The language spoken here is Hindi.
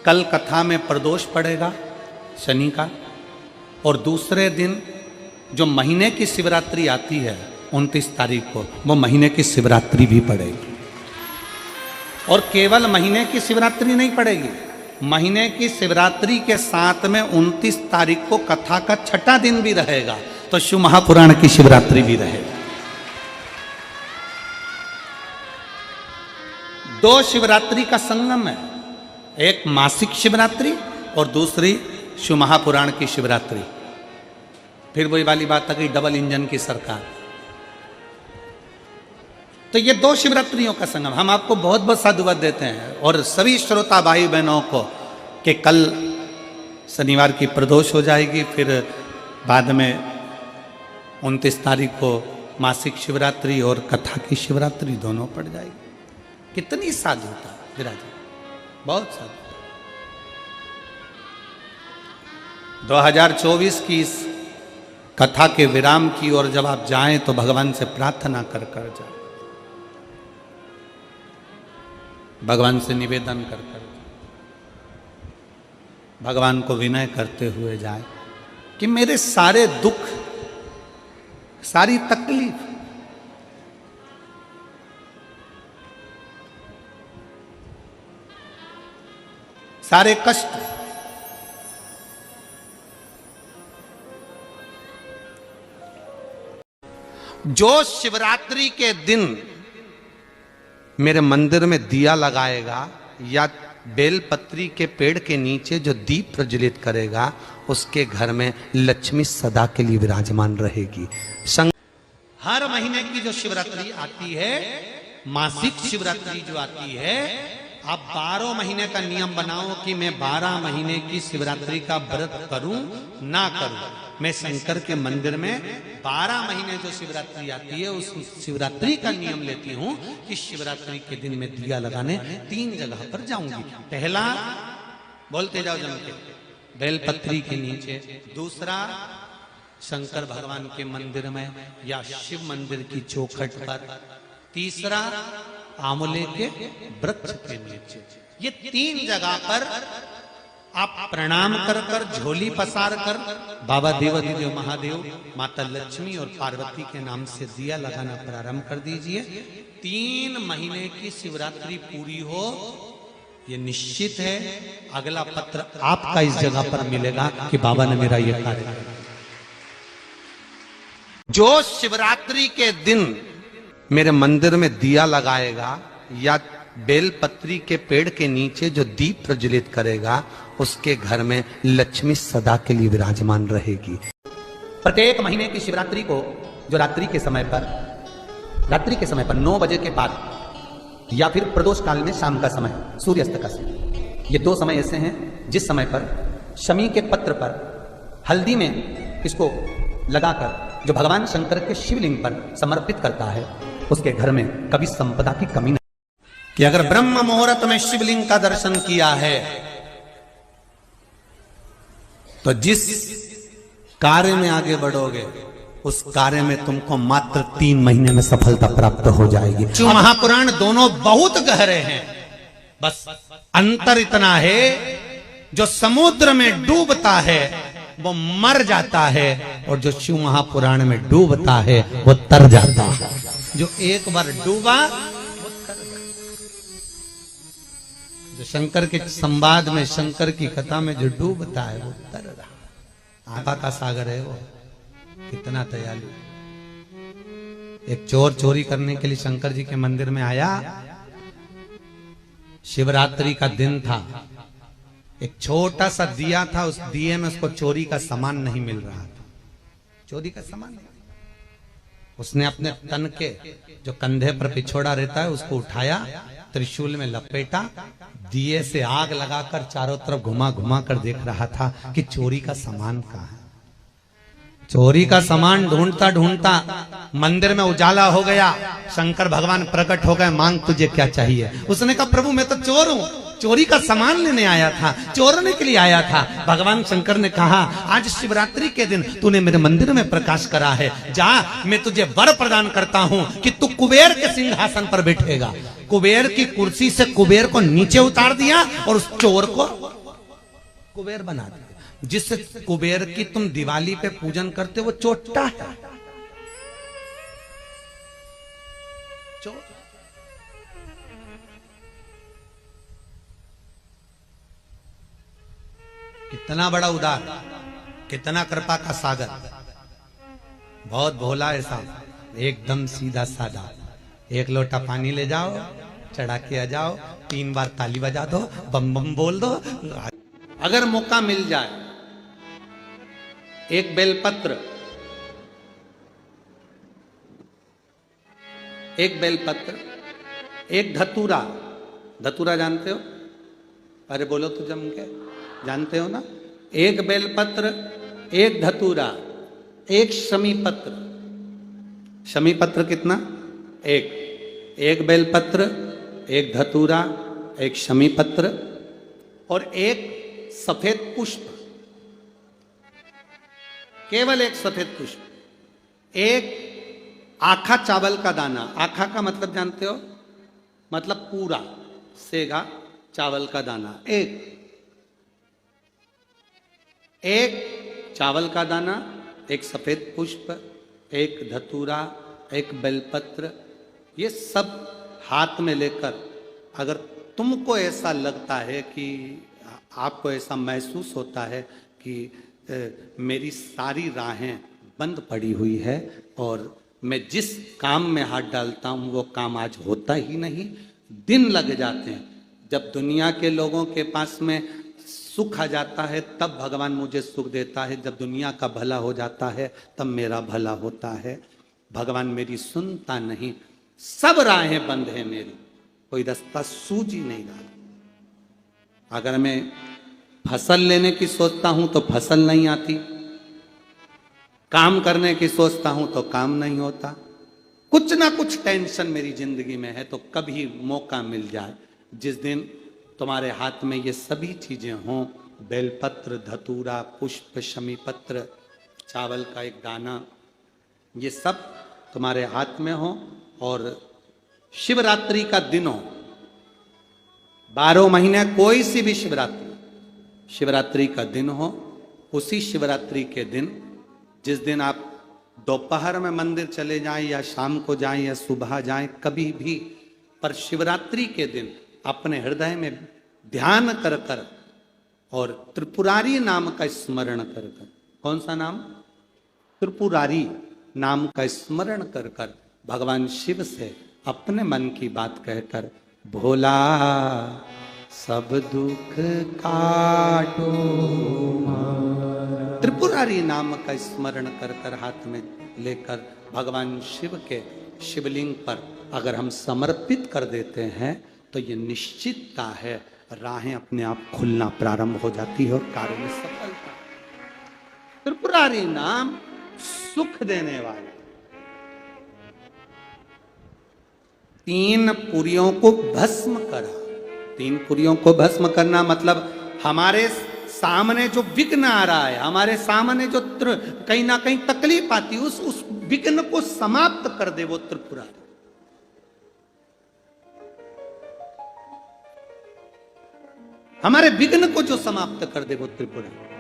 कल कथा में प्रदोष पड़ेगा शनि का, और दूसरे दिन जो महीने की शिवरात्रि आती है 29 तारीख को, वो महीने की शिवरात्रि भी पड़ेगी। और केवल महीने की शिवरात्रि नहीं पड़ेगी, महीने की शिवरात्रि के साथ में 29 तारीख को कथा का छठा दिन भी रहेगा, तो शिव महापुराण की शिवरात्रि भी रहेगा। दो शिवरात्रि का संगम है, एक मासिक शिवरात्रि और दूसरी शिव महापुराण की शिवरात्रि। फिर वही वाली बात आ गई डबल इंजन की सरकार। तो ये दो शिवरात्रियों का संगम। हम आपको बहुत बहुत साधुवाद देते हैं और सभी श्रोता भाई बहनों को कि कल शनिवार की प्रदोष हो जाएगी, फिर बाद में 29 तारीख को मासिक शिवरात्रि और कथा की शिवरात्रि दोनों पड़ जाएगी। कितनी साधुता विराज, बहुत साधुता। 2024 की इस कथा के विराम की ओर जब आप जाएं तो भगवान से प्रार्थना कर कर जाए, भगवान से निवेदन कर कर, भगवान को विनय करते हुए जाए कि मेरे सारे दुख, सारी तकलीफ, सारे कष्ट जो शिवरात्रि के दिन मेरे मंदिर में दिया लगाएगा या बेलपत्री के पेड़ के नीचे जो दीप प्रज्वलित करेगा, उसके घर में लक्ष्मी सदा के लिए विराजमान रहेगी। हर महीने की जो शिवरात्रि आती है, मासिक शिवरात्रि जो आती है, आप 12 महीने का नियम बनाओ कि मैं 12 महीने की शिवरात्रि का व्रत करूं ना करूं। मैं शंकर के मंदिर में 12 महीने जो शिवरात्रि आती है, उस शिवरात्रि का नियम लेती हूं कि शिवरात्रि के दिन मैं दिया लगाने 3 जगह पर जाऊंगी। पहला, बोलते जाओ जम के, बेलपत्री के नीचे। दूसरा, शंकर भगवान के मंदिर में या शिव मंदिर की चौखट पर। तीसरा, आंवले के वृक्ष के नीचे। ये 3 जगह पर आप प्रणाम कर कर, झोली पसार कर बाबा देवाधिदेव महादेव, माता लक्ष्मी और पार्वती के नाम से दिया लगाना प्रारंभ कर दीजिए। 3 महीने की शिवरात्रि पूरी हो, ये निश्चित है अगला पत्र आपका इस जगह पर मिलेगा कि बाबा ने मेरा ये कार्य किया। जो शिवरात्रि के दिन मेरे मंदिर में दिया लगाएगा या बेलपत्री के पेड़ के नीचे जो दीप प्रज्वलित करेगा, उसके घर में लक्ष्मी सदा के लिए विराजमान रहेगी। प्रत्येक महीने की शिवरात्रि को जो रात्रि के समय पर 9 बजे के बाद या फिर प्रदोष काल में शाम का समय, सूर्यास्त का समय, ये 2 समय ऐसे हैं जिस समय पर शमी के पत्र पर हल्दी में इसको लगाकर जो भगवान शंकर के शिवलिंग पर समर्पित करता है, उसके घर में कभी संपदा की कमी नहीं। कि अगर ब्रह्म मुहूर्त में शिवलिंग का दर्शन किया है तो जिस कार्य में आगे बढ़ोगे, उस कार्य में तुमको मात्र 3 महीने में सफलता प्राप्त हो जाएगी। शिव महापुराण दोनों बहुत गहरे हैं, बस अंतर इतना है, जो समुद्र में डूबता है वो मर जाता है, और जो शिव महापुराण में डूबता है वो तर जाता है। जो एक बार डूबा वो तर जाता। जो शंकर के संवाद में, शंकर की कथा में जो डूबता है वो तर रहा। आभा का सागर है वो, कितना दयालु। एक चोर चोरी करने के लिए शंकर जी के मंदिर में आया, शिवरात्रि का दिन था, एक छोटा सा दिया था, उस दिए में उसको चोरी का सामान नहीं मिल रहा था, चोरी का सामान नहीं। उसने अपने तन के जो कंधे पर पिछोड़ा रहता है उसको उठाया, त्रिशूल में लपेटा, दिए से आग लगाकर चारों तरफ घुमा घुमा कर देख रहा था कि चोरी का सामान कहाँ है। चोरी का सामान ढूंढता ढूंढता मंदिर में उजाला हो गया, शंकर भगवान प्रकट हो गए, मांग तुझे क्या चाहिए। उसने कहा प्रभु मैं तो चोर हूं, चोरी का सामान लेने आया था, चोरने के लिए आया था। भगवान शंकर ने कहा आज शिवरात्रि के दिन तूने मेरे मंदिर में प्रकाश करा है, जा मैं तुझे वर प्रदान करता हूं कि तू कुबेर के सिंहासन पर बैठेगा। कुबेर की कुर्सी से कुबेर को नीचे उतार दिया और उस चोर को कुबेर बना दिया। जिस कुबेर की तुम दिवाली पे पूजन करते हो वो चोट्टा है। कितना बड़ा उदार, कितना कृपा का सागर, बहुत भोला ऐसा, एकदम सीधा साधा। एक लोटा पानी ले जाओ, चढ़ा के आ जाओ, 3 बार ताली बजा दो, बम बम बोल दो। अगर मौका मिल जाए, एक बेलपत्र, एक बेलपत्र, एक धतूरा, धतूरा जानते हो? अरे बोलो तो जम के, जानते हो ना? एक बेलपत्र, एक धतूरा, एक शमी पत्र। शमी पत्र कितना? एक बेलपत्र, एक धतूरा, एक शमी पत्र और एक सफेद पुष्प, केवल एक सफेद पुष्प। एक आखा चावल का दाना, आखा का मतलब जानते हो? मतलब पूरा सेगा चावल का दाना। एक चावल का दाना, एक सफेद पुष्प, एक धतूरा, एक बेलपत्र, ये सब हाथ में लेकर, अगर तुमको ऐसा लगता है कि आपको ऐसा महसूस होता है कि मेरी सारी राहें बंद पड़ी हुई है और मैं जिस काम में हाथ डालता हूं वो काम आज होता ही नहीं, दिन लग जाते हैं। जब दुनिया के लोगों के पास में सुख आ जाता है तब भगवान मुझे सुख देता है, जब दुनिया का भला हो जाता है तब मेरा भला होता है। भगवान मेरी सुनता नहीं, सब राहें बंद है मेरी, कोई रास्ता सूझ ही नहीं रहा। अगर मैं फसल लेने की सोचता हूं तो फसल नहीं आती, काम करने की सोचता हूं तो काम नहीं होता, कुछ ना कुछ टेंशन मेरी जिंदगी में है। तो कभी मौका मिल जाए, जिस दिन तुम्हारे हाथ में ये सभी चीजें हों, बेलपत्र, धतूरा, पुष्प, शमी पत्र, चावल का एक दाना, ये सब तुम्हारे हाथ में हो और शिवरात्रि का दिन हो, 12 महीने कोई सी भी शिवरात्रि का दिन हो, उसी शिवरात्रि के दिन, जिस दिन आप दोपहर में मंदिर चले जाएं या शाम को जाएं या सुबह जाएं, कभी भी, पर शिवरात्रि के दिन अपने हृदय में ध्यान कर कर और त्रिपुरारी नाम का स्मरण कर कर, कौन सा नाम? त्रिपुरारी नाम का स्मरण कर कर भगवान शिव से अपने मन की बात कहकर, भोला सब दुख काटो, त्रिपुरारी नाम का स्मरण कर कर हाथ में लेकर भगवान शिव के शिवलिंग पर अगर हम समर्पित कर देते हैं तो ये निश्चितता है, राहें अपने आप खुलना प्रारंभ हो जाती है और कार्य में सफलता। त्रिपुरारी नाम सुख देने वाले। 3 पुरियों को भस्म करा। 3 पुरियों को भस्म करना मतलब हमारे सामने जो विघ्न आ रहा है, हमारे सामने जो कहीं ना कहीं तकलीफ आती है, उस विघ्न को समाप्त कर दे वो त्रिपुरारी। हमारे विघ्न को जो समाप्त कर दे वो त्रिपुरारी।